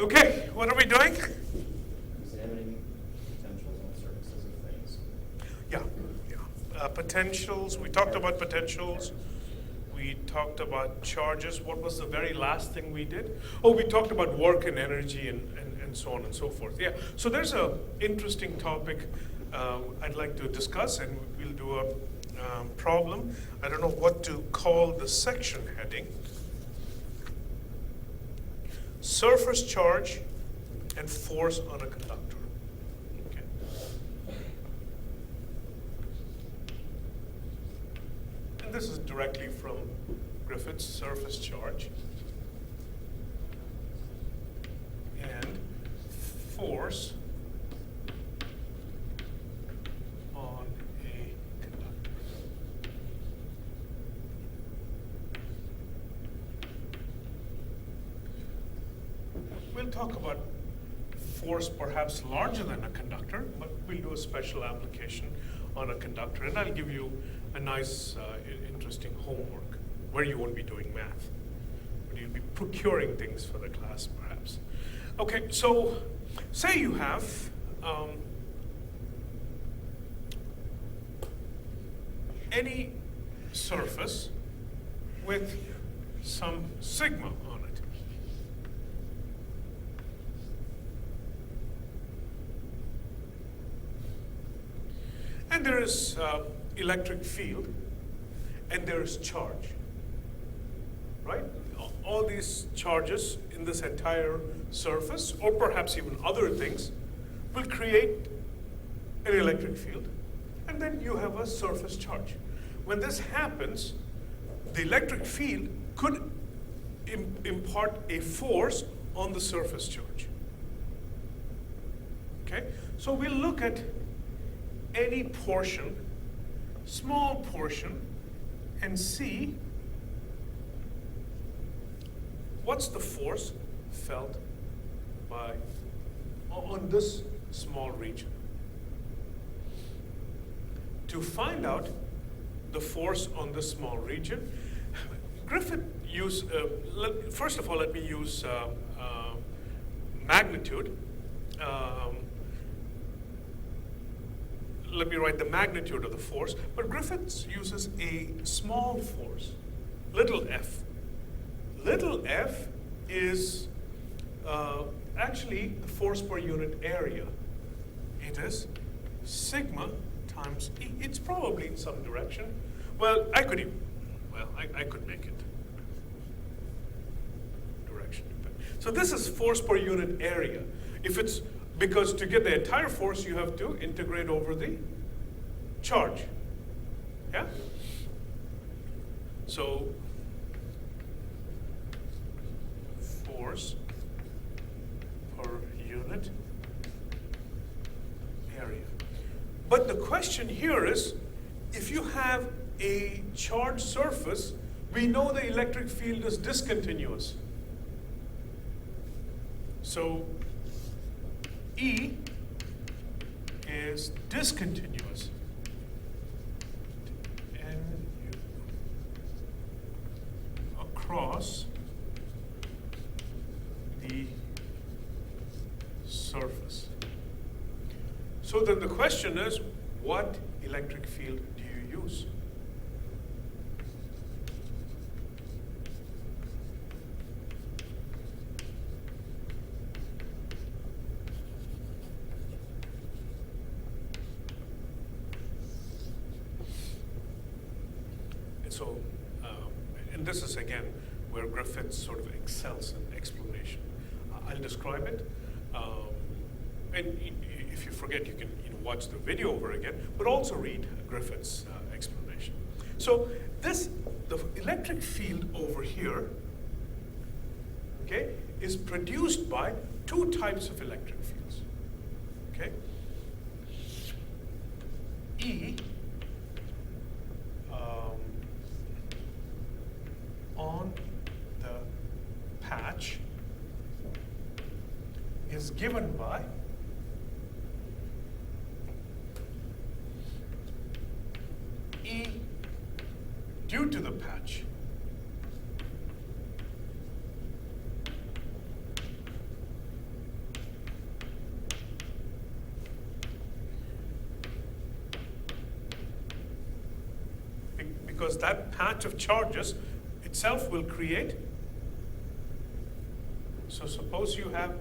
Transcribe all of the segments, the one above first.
Okay, what are we doing? Examining potentials on surfaces of things. Yeah. Potentials, we talked about potentials. We talked about charges. What was the very last thing we did? Oh, we talked about work and energy and so on and so forth. Yeah, so there's an interesting topic I'd like to discuss, and we'll do a problem. I don't know what to call the section heading. Surface charge and force on a conductor. Okay. And this is directly from Griffith's surface charge and force on a conductor. We'll talk about force perhaps larger than a conductor, but we'll do a special application on a conductor, and I'll give you a nice, interesting homework where you won't be doing math, but you'll be procuring things for the class perhaps. Okay, so say you have any surface with some sigma on it. And there is electric field, and there is charge, right? All these charges in this entire surface, or perhaps even other things, will create an electric field, and then you have a surface charge. When this happens, the electric field could impart a force on the surface charge. Okay, so we'll look at any portion, small portion, and see what's the force felt on this small region. To find out the force on this small region, Griffith used, first of all, let me use magnitude. Let me write the magnitude of the force, but Griffith uses a small force, little f. Little f is actually the force per unit area. It is sigma times E. It's probably in some direction. Well, I could make it direction. So this is force per unit area. If it's because to get the entire force, you have to integrate over the charge. Yeah? So, force per unit area. But the question here is, if you have a charged surface, we know the electric field is discontinuous. So, E is discontinuous. Across the surface. So then the question is, what electric field do you use? So, and this is again where Griffith sort of excels in explanation. I'll describe it, and if you forget, you can watch the video over again, but also read Griffith's explanation. So the electric field over here, okay, is produced by two types of electric fields. Okay, E. On the patch is given by E due to the patch because that patch of charges itself will create. So suppose you have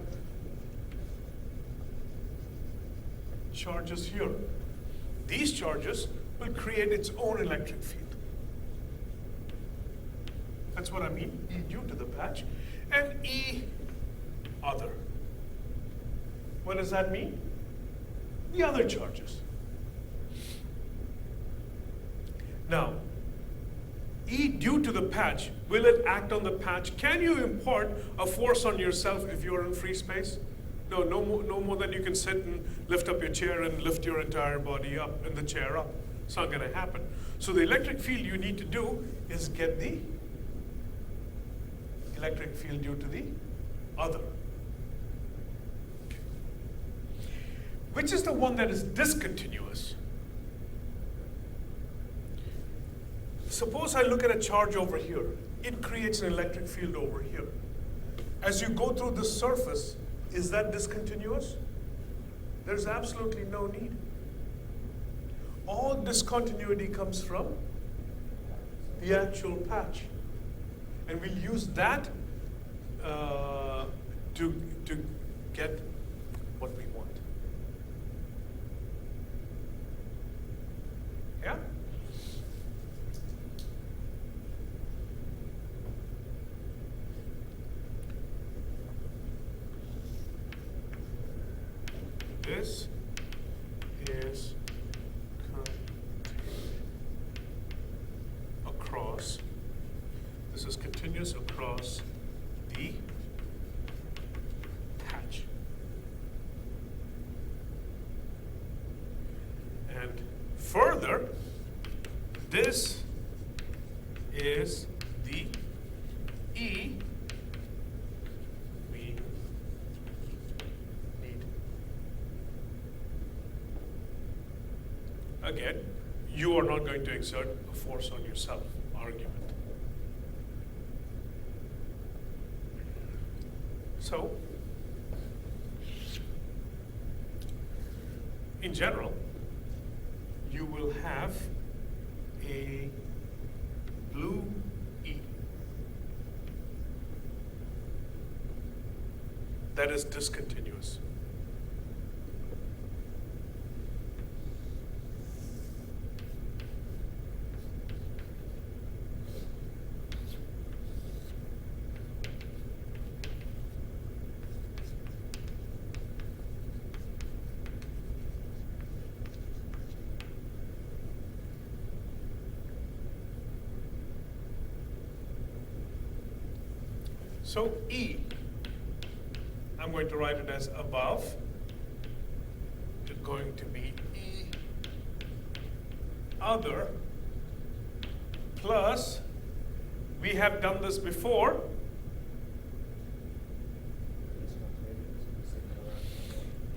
charges here. These charges will create its own electric field. That's what I mean, E due to the patch, and E other. What does that mean? The other charges. Now, E due to the patch, will it act on the patch? Can you impart a force on yourself if you're in free space? No more than you can sit and lift up your chair and lift your entire body up and the chair up. It's not going to happen. So the electric field you need to do is get the electric field due to the other. Okay. Which is the one that is discontinuous? Suppose I look at a charge over here. It creates an electric field over here. As you go through the surface, is that discontinuous? There's absolutely no need. All discontinuity comes from the actual patch. And we'll use that to get what we want. Yeah? This is across. This is continuous across the patch. And further, this is the E we need. Again, you are not going to exert a force on yourself, argument. So, in general, you will have a blue E that is discontinuous. So E, I'm going to write it as above. It's going to be E other plus, we have done this before.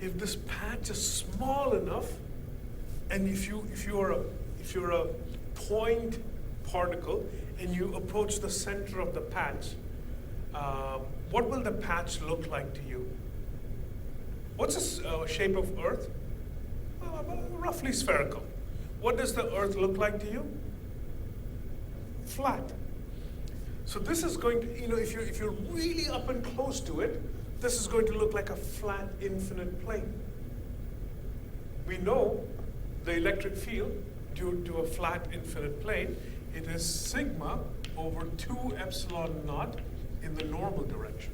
If this patch is small enough, and if you're a point particle and you approach the center of the patch, what will the patch look like to you? What's the shape of Earth? Roughly spherical. What does the Earth look like to you? Flat. So this is going to, if you're really up and close to it, this is going to look like a flat infinite plane. We know the electric field due to a flat infinite plane, it is sigma over 2 epsilon naught in the normal direction.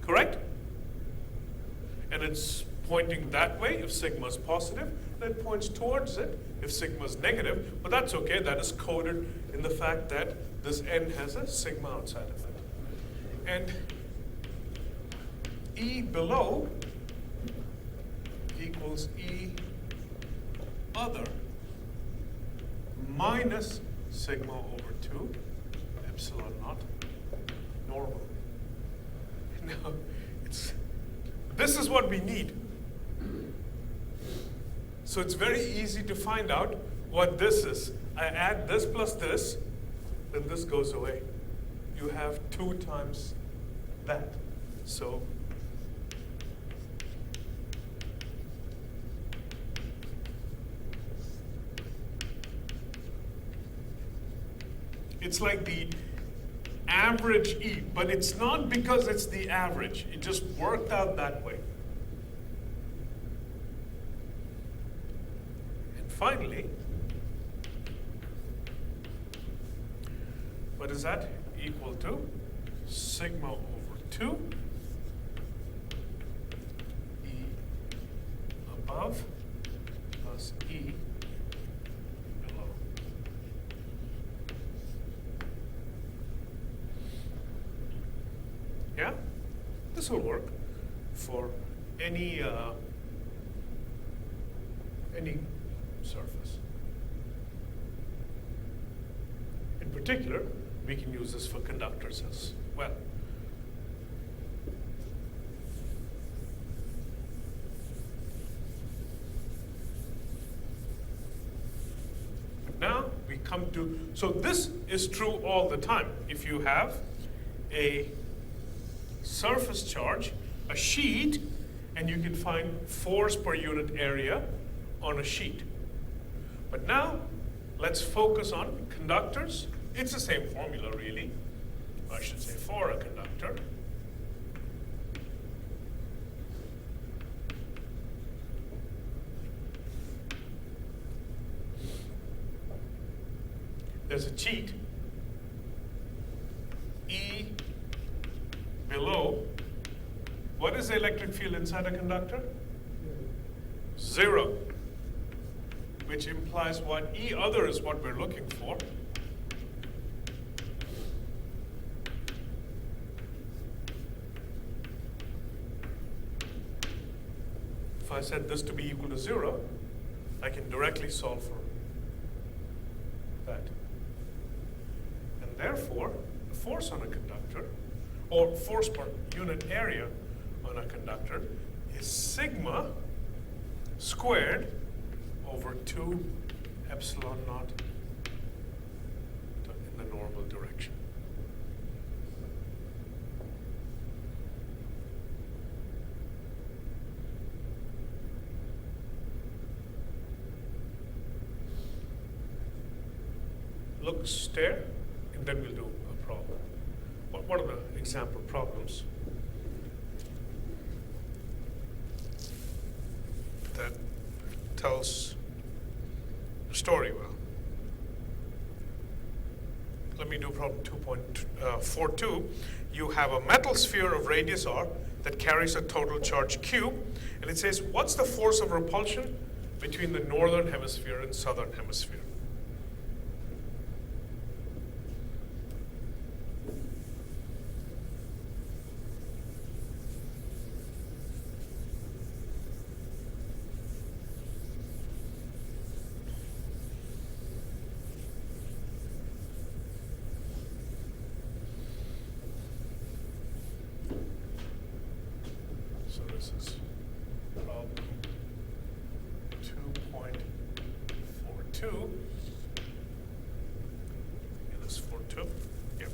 Correct? And it's pointing that way if sigma is positive, and it points towards it if sigma is negative, but that's okay, that is coded in the fact that this n has a sigma outside of it. And E below equals E other minus sigma over 2 epsilon naught normal. Now, this is what we need. So it's very easy to find out what this is. I add this plus this, then this goes away. You have 2 times that. So It's like the average E, but it's not because it's the average. It just worked out that way. And finally, what is that? Equal to sigma over 2 E above plus E below. Yeah? This will work for any surface. In particular, we can use this for conductors as well. Now we come to, so this is true all the time. If you have a surface charge, a sheet, and you can find force per unit area on a sheet. But now let's focus on conductors. It's the same formula, really. I should say for a conductor. There's a cheat. E below. What is the electric field inside a conductor? 0. Which implies what? E other is what we're looking for. If I set this to be equal to 0, I can directly solve for that. And therefore, the force on a conductor, or force per unit area on a conductor, is sigma squared over 2 epsilon naught in the normal direction. Look, stare, and then we'll do a problem. What are the example problems that tells the story well? Let me do problem 2.42. You have a metal sphere of radius r that carries a total charge q, and it says, what's the force of repulsion between the northern hemisphere and southern hemisphere? So this is problem 2.42. And this 42. Yep.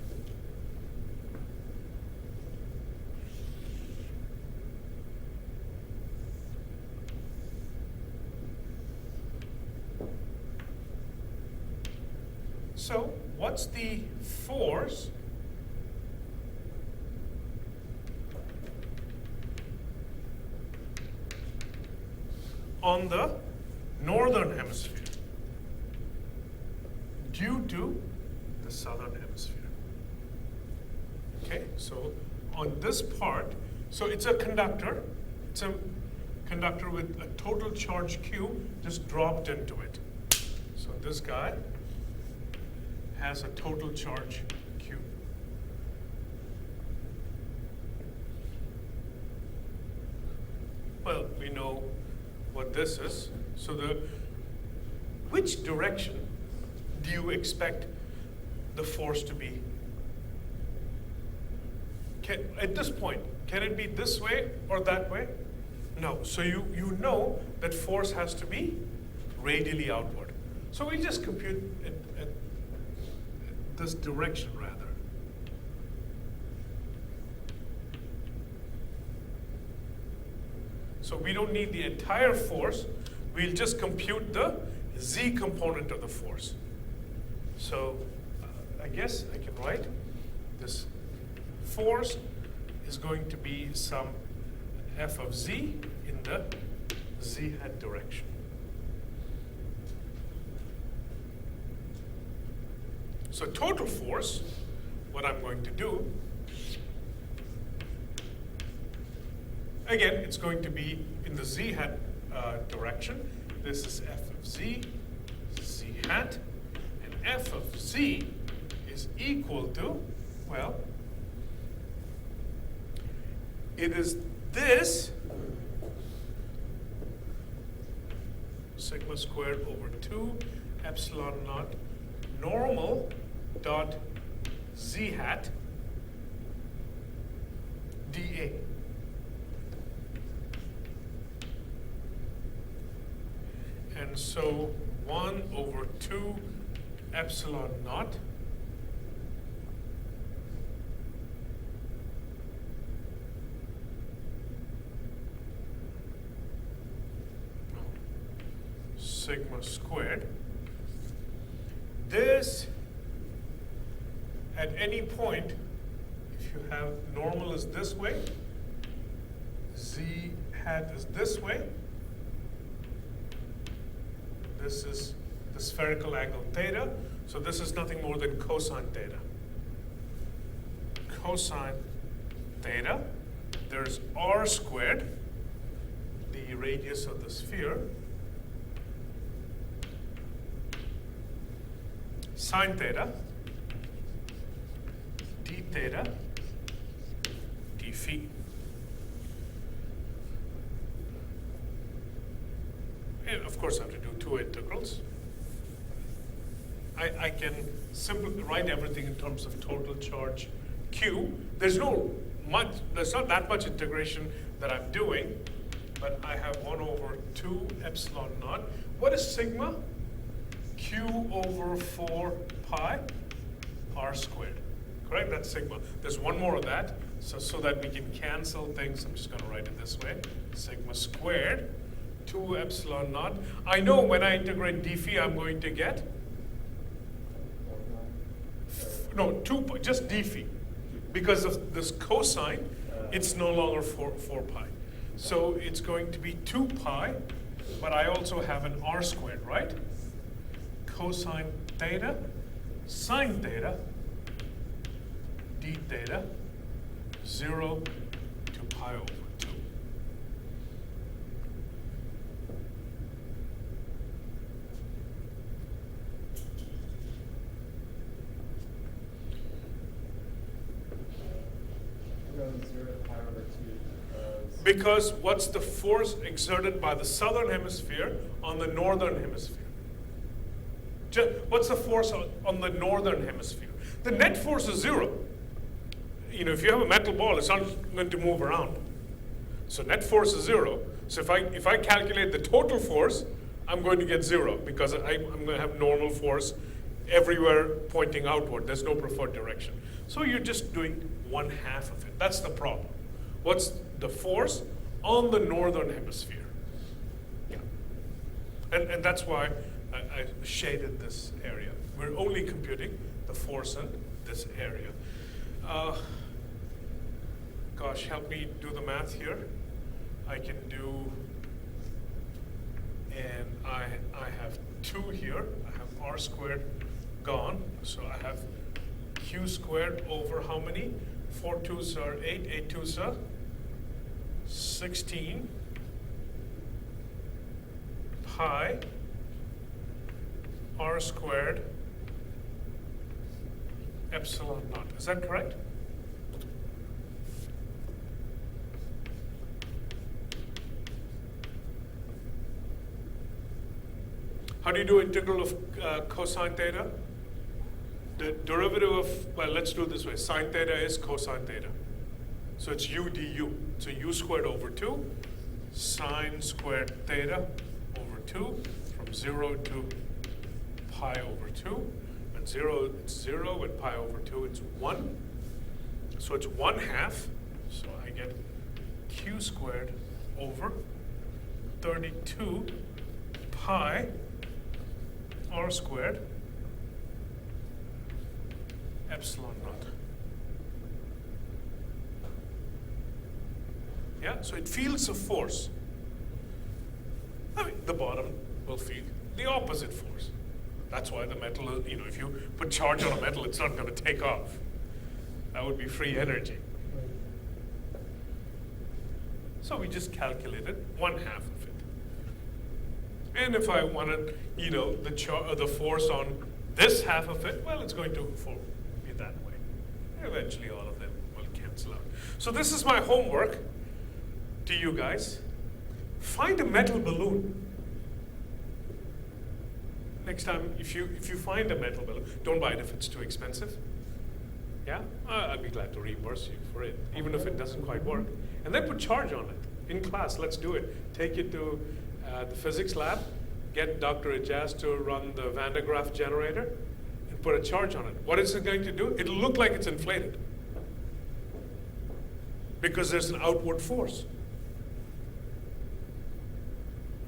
So what's the force on the northern hemisphere due to the southern hemisphere? Okay, so on this part, so it's a conductor. It's a conductor with a total charge Q just dropped into it. So this guy has a total charge Q. Well, we know what this is. So which direction do you expect the force to be? At this point, can it be this way or that way? No. So you know that force has to be radially outward. So we just compute at this direction rather. So we don't need the entire force. We'll just compute the z component of the force. So I guess I can write this force is going to be some f of z in the z hat direction. So total force, what I'm going to do, again, it's going to be in the z hat direction. This is f of z, z hat, and f of z is equal to, well, it is this sigma squared over 2 epsilon naught normal dot z hat dA. And so 1 over 2 epsilon naught sigma squared. This, at any point, if you have normal is this way, z hat is this way, this is the spherical angle theta, so this is nothing more than cosine theta. Cosine theta, there's r squared, the radius of the sphere, sine theta, d theta, d phi. And of course I have to do two integrals. I can simply write everything in terms of total charge Q. There's not that much integration that I'm doing, but I have 1 over 2 epsilon naught. What is sigma? Q over 4 pi r squared. Correct? That's sigma. There's one more of that, so that we can cancel things. I'm just going to write it this way. Sigma squared, 2 epsilon naught. I know when I integrate d phi, I'm going to get just d phi. Because of this cosine, it's no longer 4 pi. So it's going to be 2 pi, but I also have an r squared, right? Cosine theta, sine theta, d theta, 0 to pi over 2. Because what's the force exerted by the southern hemisphere on the northern hemisphere? What's the force on the northern hemisphere? The net force is 0. You know, if you have a metal ball, it's not going to move around. So net force is 0. So if I calculate the total force, I'm going to get 0 because I'm going to have normal force everywhere pointing outward. There's no preferred direction. So you're just doing 1/2 of it. That's the problem. What's the force on the northern hemisphere? Yeah. And that's why I shaded this area. We're only computing the force in this area. Gosh, help me do the math here. I can do, and I have 2 here. I have r squared gone. So I have q squared over how many? 4 2s are 8, 8 2s are 16 pi r squared epsilon naught. Is that correct? How do you do integral of cosine theta? The derivative of, well, let's do it this way. Sine theta is cosine theta. So it's u du. So u squared over 2, sine squared theta over 2, from 0 to pi over 2. And 0, it's 0, and pi over 2, it's 1. So it's 1/2. So I get q squared over 32 pi r squared epsilon naught. Yeah, so it feels a force. I mean, the bottom will feel the opposite force. That's why the metal, if you put charge on a metal, it's not going to take off. That would be free energy. So we just calculated 1/2 of it. And if I wanted, the force on this half of it, well, it's going to be that way. Eventually, all of them will cancel out. So this is my homework to you guys. Find a metal balloon. Next time, if you find a metal balloon, don't buy it if it's too expensive. Yeah, I'd be glad to reimburse you for it, even if it doesn't quite work. And then put charge on it. In class, let's do it. Take it to the physics lab, get Dr. Ijaz to run the Van de Graaff generator, and put a charge on it. What is it going to do? It'll look like it's inflated, because there's an outward force.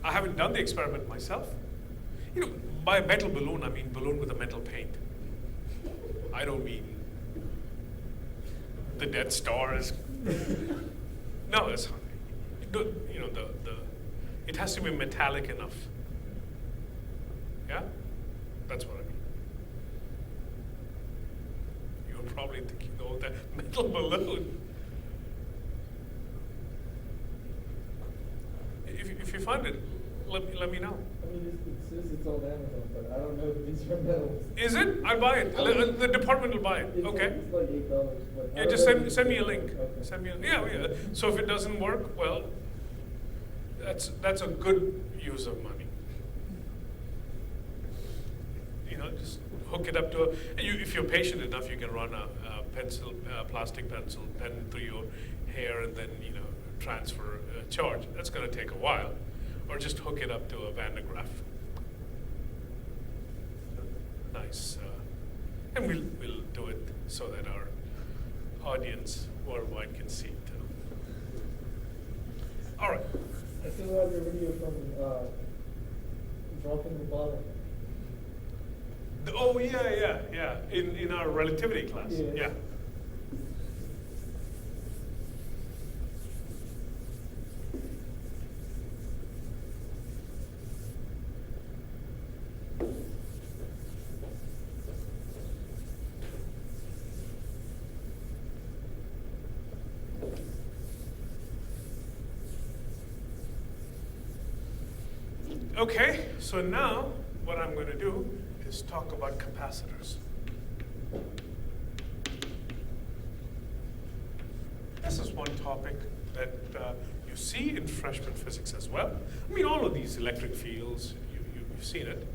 I haven't done the experiment myself. By a metal balloon, I mean balloon with a metal paint. I don't mean the Death Star is. No, it's it has to be metallic enough. Yeah, that's what I mean. You're probably thinking, oh, that metal balloon. If you find it, let me know. I mean, it says it's on Amazon, but I don't know if these are metals. Is it? I'll buy it. The department will buy it. Okay. It's like $8. But Yeah, just send me a link. Okay. Send me yeah. So if it doesn't work, well, that's a good use of money. Just hook it up to if you're patient enough, you can run a plastic pencil pen through your hair and then transfer a charge. That's going to take a while. Or just hook it up to a Van de Graaff. Nice. And we'll do it so that our audience worldwide can see it too. All right. I still have your video from dropping the bottom. Oh yeah. In our relativity class. Yeah. Okay, so now what I'm going to do is talk about capacitors. This is one topic that you see in freshman physics as well. I mean, all of these electric fields, you've seen it.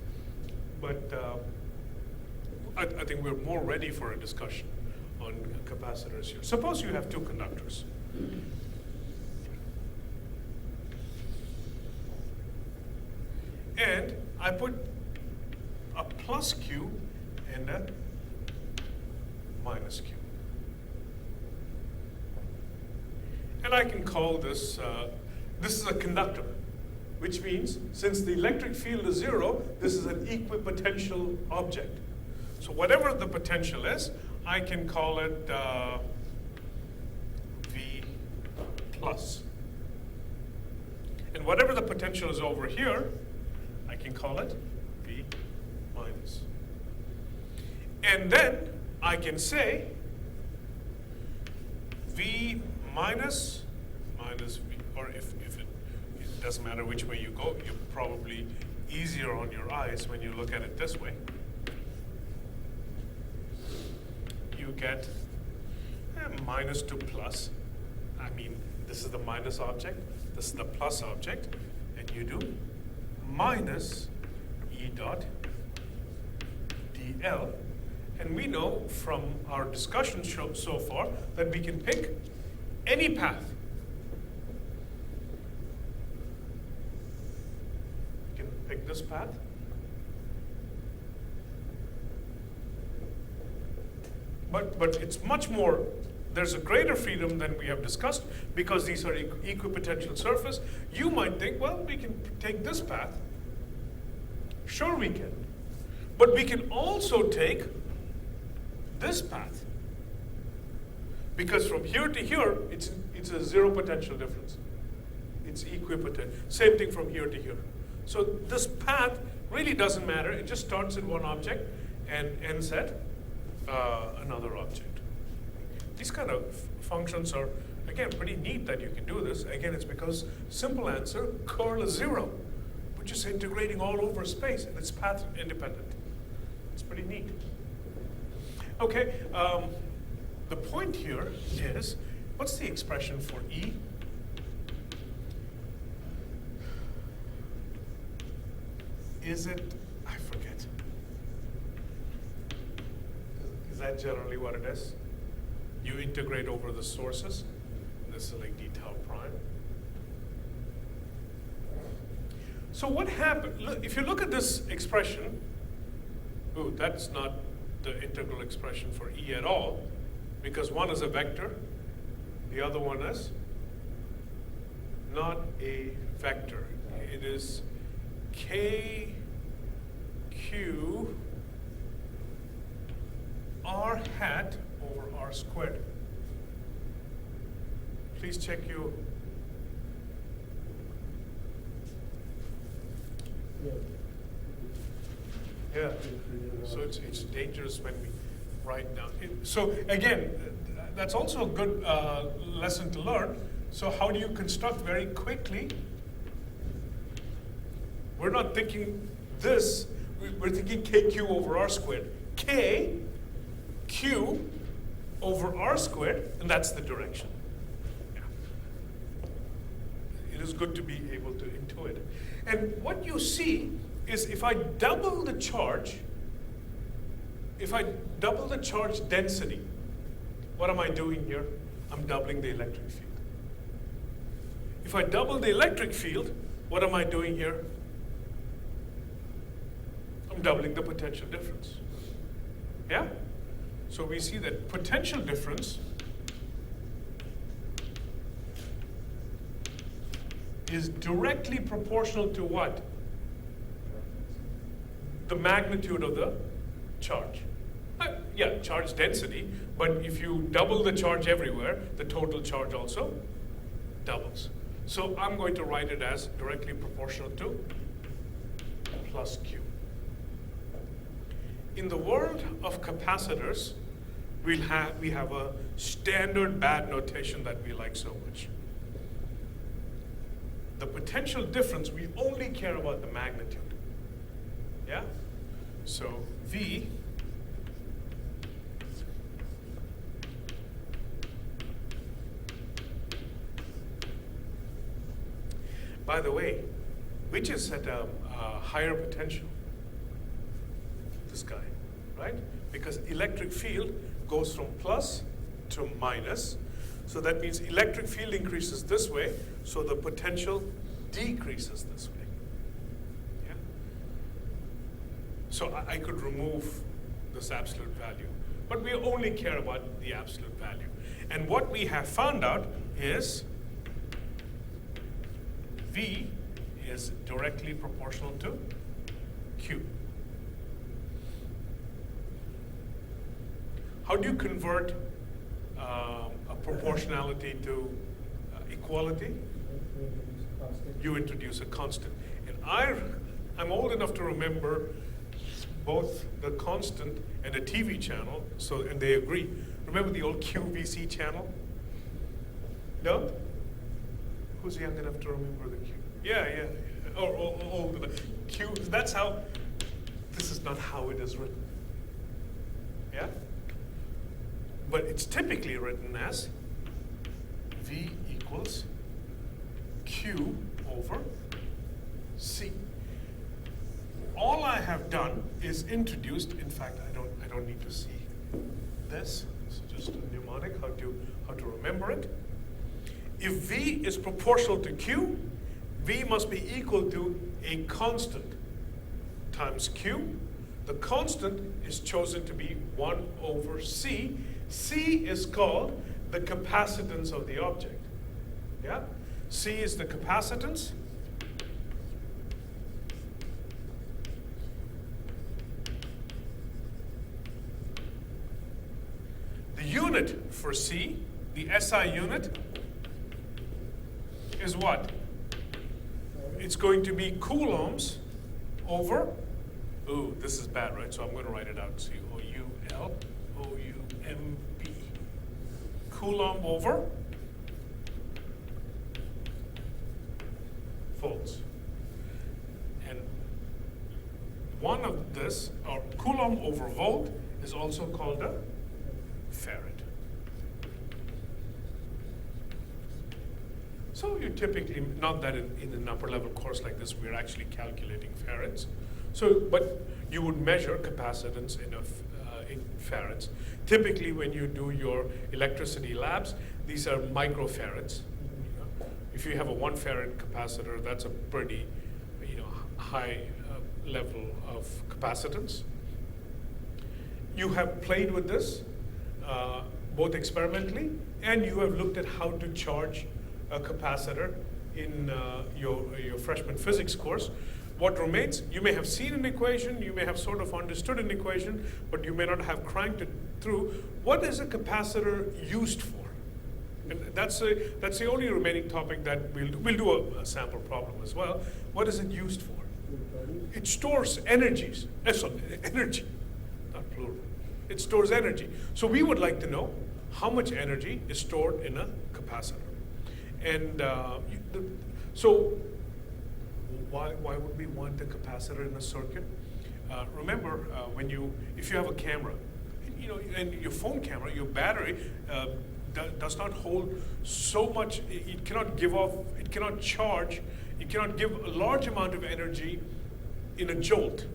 But I think we're more ready for a discussion on capacitors here. Suppose you have two conductors. And I put a plus Q and a minus Q. And I can call this, this is a conductor, which means since the electric field is 0, this is an equipotential object. So whatever the potential is, I can call it V plus. And whatever the potential is over here, I can call it V minus. And then I can say V minus V, or if it doesn't matter which way you go, you're probably easier on your eyes when you look at it this way. You get minus to plus. I mean, this is the minus object, this is the plus object, and you do minus E dot dl. And we know from our discussion so far that we can pick any path. We can pick this path. But it's much more, there's a greater freedom than we have discussed because these are equipotential surface. You might think, well, we can take this path. Sure we can. But we can also take this path. Because from here to here, it's a zero potential difference. It's equipotent. Same thing from here to here. So this path really doesn't matter. It just starts at one object and ends at another object. These kind of functions are, again, pretty neat that you can do this. Again, it's because simple answer, curl is zero. We're just integrating all over space, and it's path independent. It's pretty neat. Okay, the point here is, what's the expression for E? Is it, I forget. Is that generally what it is? You integrate over the sources. This is like d tau prime. So what happened? Look, if you look at this expression, ooh, that's not the integral expression for E at all, because one is a vector, the other one is not a vector. It is k q r hat over r squared. Please check you. Yeah. So it's dangerous when we write down. So again, that's also a good lesson to learn. So how do you construct very quickly? We're not thinking this. We're thinking kq over r squared. K, q over r squared, and that's the direction. Yeah. It is good to be able to intuit it. And what you see is if I double the charge, density, what am I doing here? I'm doubling the electric field. If I double the electric field, what am I doing here? I'm doubling the potential difference. Yeah? So we see that potential difference is directly proportional to what? The magnitude of the charge. Yeah, charge density, but if you double the charge everywhere, the total charge also doubles. So I'm going to write it as directly proportional to plus Q. In the world of capacitors, we have a standard bad notation that we like so much. The potential difference, we only care about the magnitude. Yeah? So V by the way, which is at a higher potential? This guy, right? Because electric field goes from plus to minus. So that means electric field increases this way, so the potential decreases this way. Yeah? So I could remove this absolute value, but we only care about the absolute value. And what we have found out is V is directly proportional to Q. How do you convert a proportionality to equality? You introduce a constant. And I'm old enough to remember both the constant and a TV channel, and they agree. Remember the old QVC channel? No? Who's young enough to remember the Q? Yeah. Or old enough. Q, that's how, this is not how it is written. Yeah? But it's typically written as V equals Q over C. All I have done is introduced, in fact, I don't need to see this. It's just a mnemonic, how to remember it. If V is proportional to Q, V must be equal to a constant times Q. The constant is chosen to be 1 over C. C is called the capacitance of the object. Yeah? C is the capacitance. unit for C, the SI unit, is what? It's going to be coulombs over, ooh, this is bad, right? So I'm going to write it out. C-O-U-L-O-U-M-B. Coulomb over volts. And one of this, or Coulomb over volt, is also called a farad. So you typically, not that in an upper level course like this, we're actually calculating farads. So, but you would measure capacitance in farads. Typically when you do your electricity labs, these are microfarads. If you have a 1 farad capacitor, that's a pretty high level of capacitance. You have played with this both experimentally, and you have looked at how to charge a capacitor in your freshman physics course. What remains, you may have seen an equation, you may have sort of understood an equation, but you may not have cranked it through. What is a capacitor used for? And that's the only remaining topic that we'll do a sample problem as well. What is it used for? It stores energies. Energy, not plural. It stores energy. So we would like to know how much energy is stored in a capacitor. And so why would we want a capacitor in a circuit? Remember, if you have a camera, and your phone camera, your battery does not hold so much. It cannot give off. It cannot charge. It cannot give a large amount of energy in a jolt.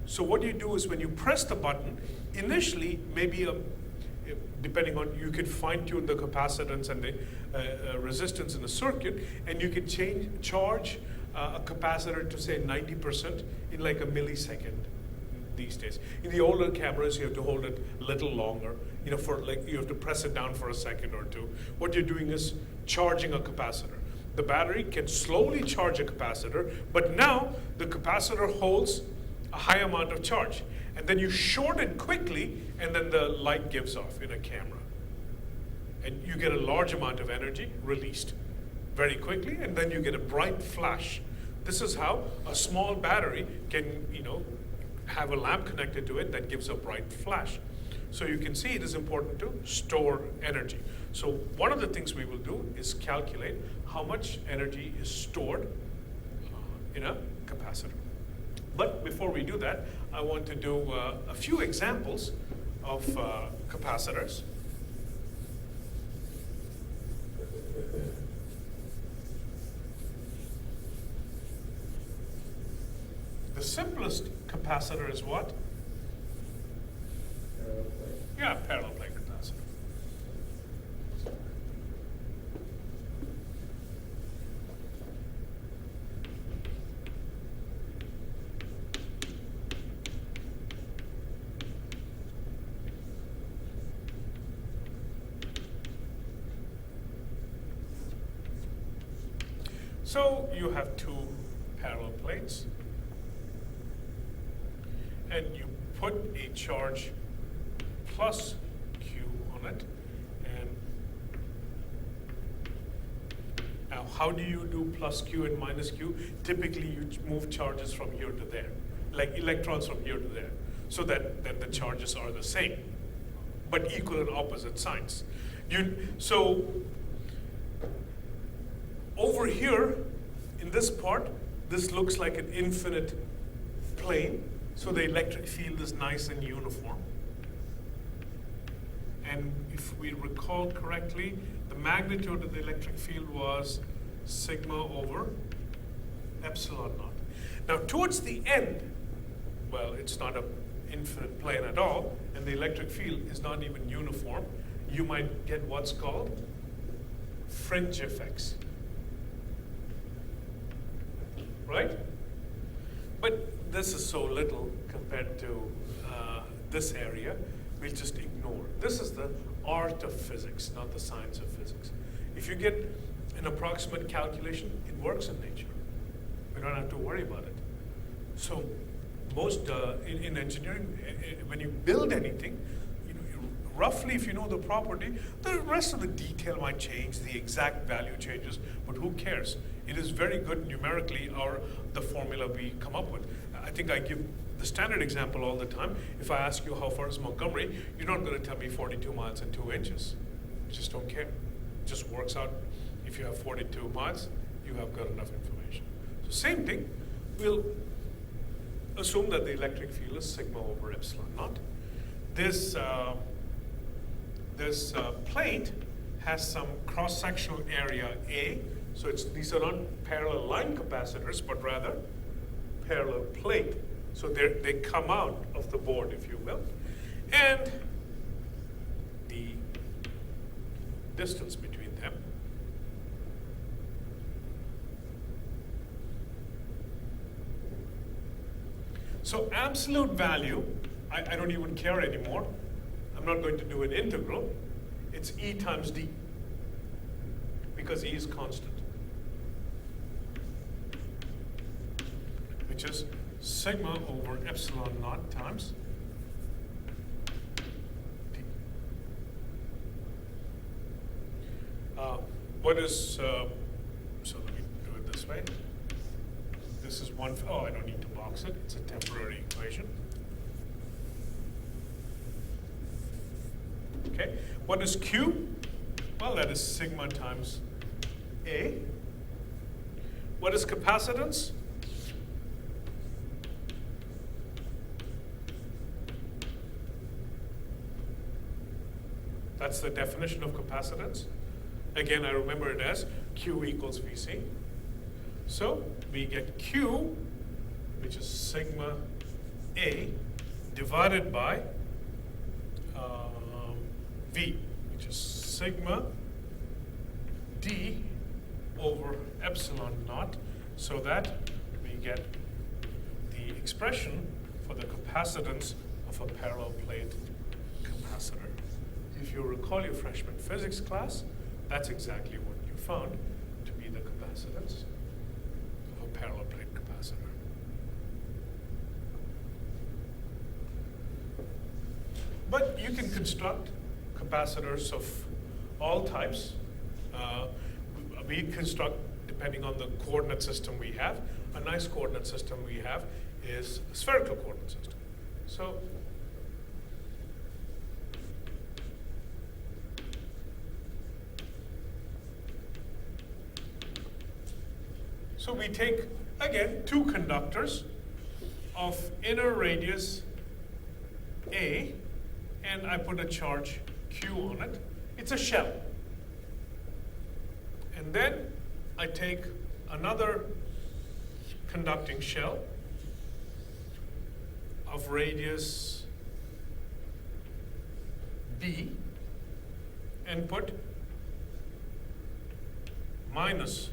So what you do is when you press the button, initially maybe depending on, you could fine tune the capacitance and the resistance in the circuit, and you could charge a capacitor to say 90% in like a millisecond these days. In the older cameras, you have to hold it a little longer. You have to press it down for a second or two. What you're doing is charging a capacitor. The battery can slowly charge a capacitor, but now the capacitor holds a high amount of charge. And then you short it quickly, and then the light gives off in a camera. And you get a large amount of energy released very quickly, and then you get a bright flash. This is how a small battery can, have a lamp connected to it that gives a bright flash. So you can see it is important to store energy. So one of the things we will do is calculate how much energy is stored in a capacitor. But before we do that, I want to do a few examples of capacitors. The simplest capacitor is what? Parallel plate. Yeah, parallel plate capacitor. So you have two parallel plates, and you put a charge plus Q on it. And now how do you do plus Q and minus Q? Typically you move charges from here to there, like electrons from here to there, so that the charges are the same, but equal and opposite signs. So over here, in this part, this looks like an infinite plane. So the electric field is nice and uniform. And if we recall correctly, the magnitude of the electric field was sigma over epsilon naught. Now towards the end, well, it's not an infinite plane at all, and the electric field is not even uniform. You might get what's called fringe effects. Right? But this is so little compared to this area, we'll just ignore. This is the art of physics, not the science of physics. If you get an approximate calculation, it works in nature. We don't have to worry about it. So most in engineering, when you build anything, you roughly, if you know the property, the rest of the detail might change, the exact value changes, but who cares? It is very good numerically, or the formula we come up with. I think I give the standard example all the time. If I ask you how far is Montgomery, you're not going to tell me 42 miles and 2 inches. You just don't care. It just works out. If you have 42 miles, you have got enough information. So same thing, we'll assume that the electric field is sigma over epsilon naught. This plate has some cross-sectional area A, so these are not parallel line capacitors, but rather parallel plate. So they come out of the board, if you will. And the distance between them so absolute value, I don't even care anymore. I'm not going to do an integral. It's E times D, because E is constant, which is sigma over epsilon naught times D. What is, so let me do it this way. This is one, oh, I don't need to box it. It's a temporary equation. Okay, what is Q? Well, that is sigma times A. What is capacitance? That's the definition of capacitance. Again, I remember it as Q equals Vc. So we get Q, which is sigma A, divided by V, which is sigma D over epsilon naught, so that we get the expression for the capacitance of a parallel plate capacitor. If you recall your freshman physics class, that's exactly what you found to be the capacitance of a parallel plate capacitor. But you can construct capacitors of all types. We construct, depending on the coordinate system we have, a nice coordinate system we have is a spherical coordinate system. So we take, again, two conductors of inner radius A, and I put a charge Q on it. It's a shell. And then I take another conducting shell of radius B and put minus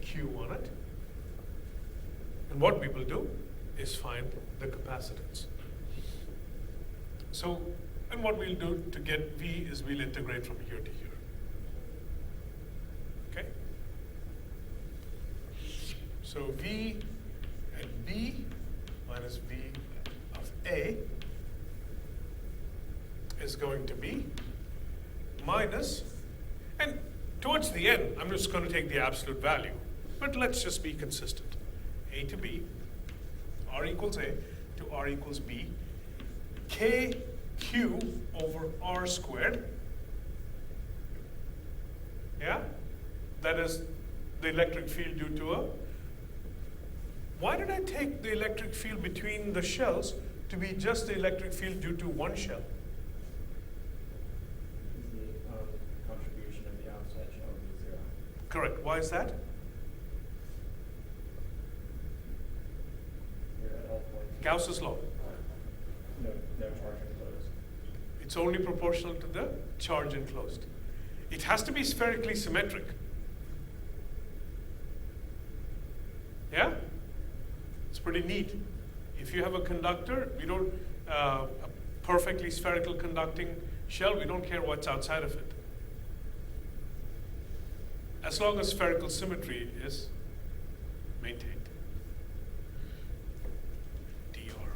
Q on it. And what we will do is find the capacitance. So, and what we'll do to get V is we'll integrate from here to here. Okay? So V at B minus V of A is going to be minus, and towards the end, I'm just going to take the absolute value, but let's just be consistent. A to B, R equals A to R equals B, KQ over R squared. Yeah? That is the electric field due to a. Why did I take the electric field between the shells to be just the electric field due to one shell? The contribution of the outside shell will be 0. Correct. Why is that? You're at all points. Gauss's law. No charge enclosed. It's only proportional to the charge enclosed. It has to be spherically symmetric. Yeah? It's pretty neat. If you have a conductor, we don't, a perfectly spherical conducting shell, we don't care what's outside of it. As long as spherical symmetry is maintained. dr.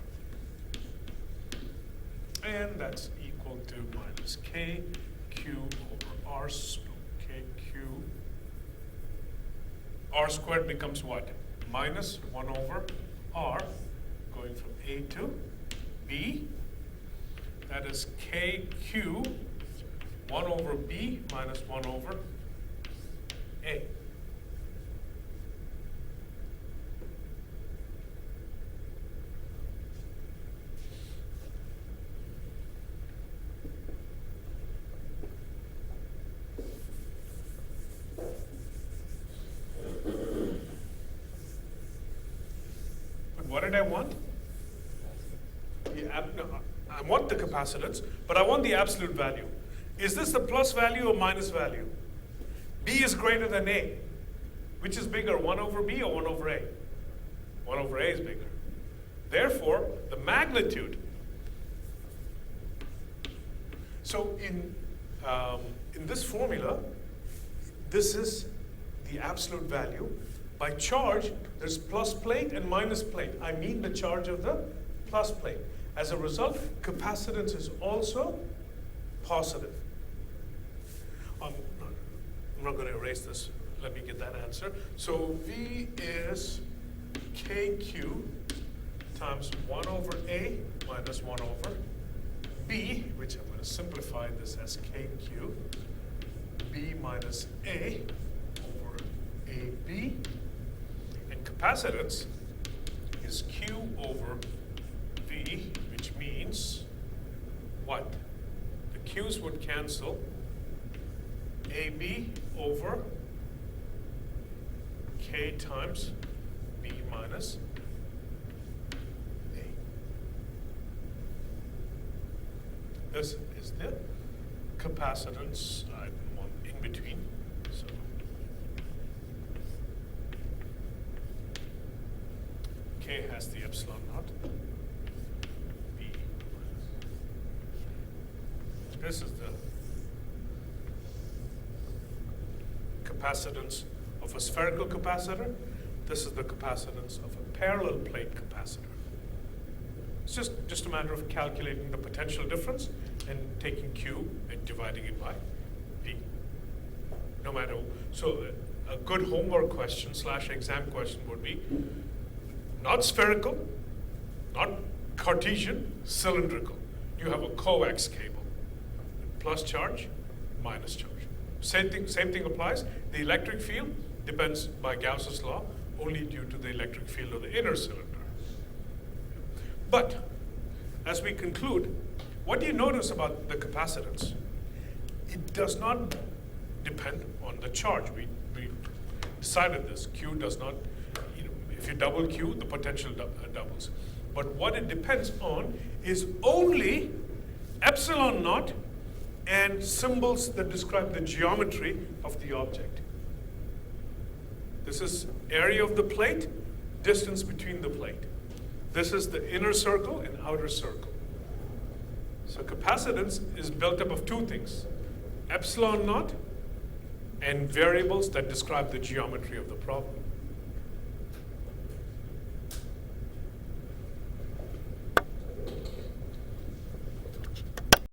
And that's equal to minus k q over r, k q. R squared becomes what? Minus 1 over r, going from A to B. That is kq 1 over B minus 1 over A. But what did I want? No, I want the capacitance, but I want the absolute value. Is this the plus value or minus value? B is greater than A. Which is bigger, 1 over B or 1 over A? 1 over A is bigger. Therefore, the magnitude. So in this formula, this is the absolute value. By charge, there's plus plate and minus plate. I mean the charge of the plus plate. As a result, capacitance is also positive. I'm not going to erase this. Let me get that answer. So V is KQ times 1 over A minus 1 over B, which I'm going to simplify this as KQ, B minus A over AB. And capacitance is Q over V, which means what? The Q's would cancel. AB over K times B minus A. This is the capacitance. I'm in between. So K has the epsilon naught. B minus. This is the capacitance of a spherical capacitor. This is the capacitance of a parallel plate capacitor. It's just a matter of calculating the potential difference and taking Q and dividing it by V. No matter, so a good homework question / exam question would be not spherical, not Cartesian, cylindrical. You have a coax cable, plus charge, minus charge. Same thing applies. The electric field depends by Gauss's law only due to the electric field of the inner cylinder. But as we conclude, what do you notice about the capacitance? It does not depend on the charge. We decided this. Q does not, if you double Q, the potential doubles. But what it depends on is only epsilon naught and symbols that describe the geometry of the object. This is area of the plate, distance between the plate. This is the inner circle and outer circle. So capacitance is built up of two things, epsilon naught and variables that describe the geometry of the problem.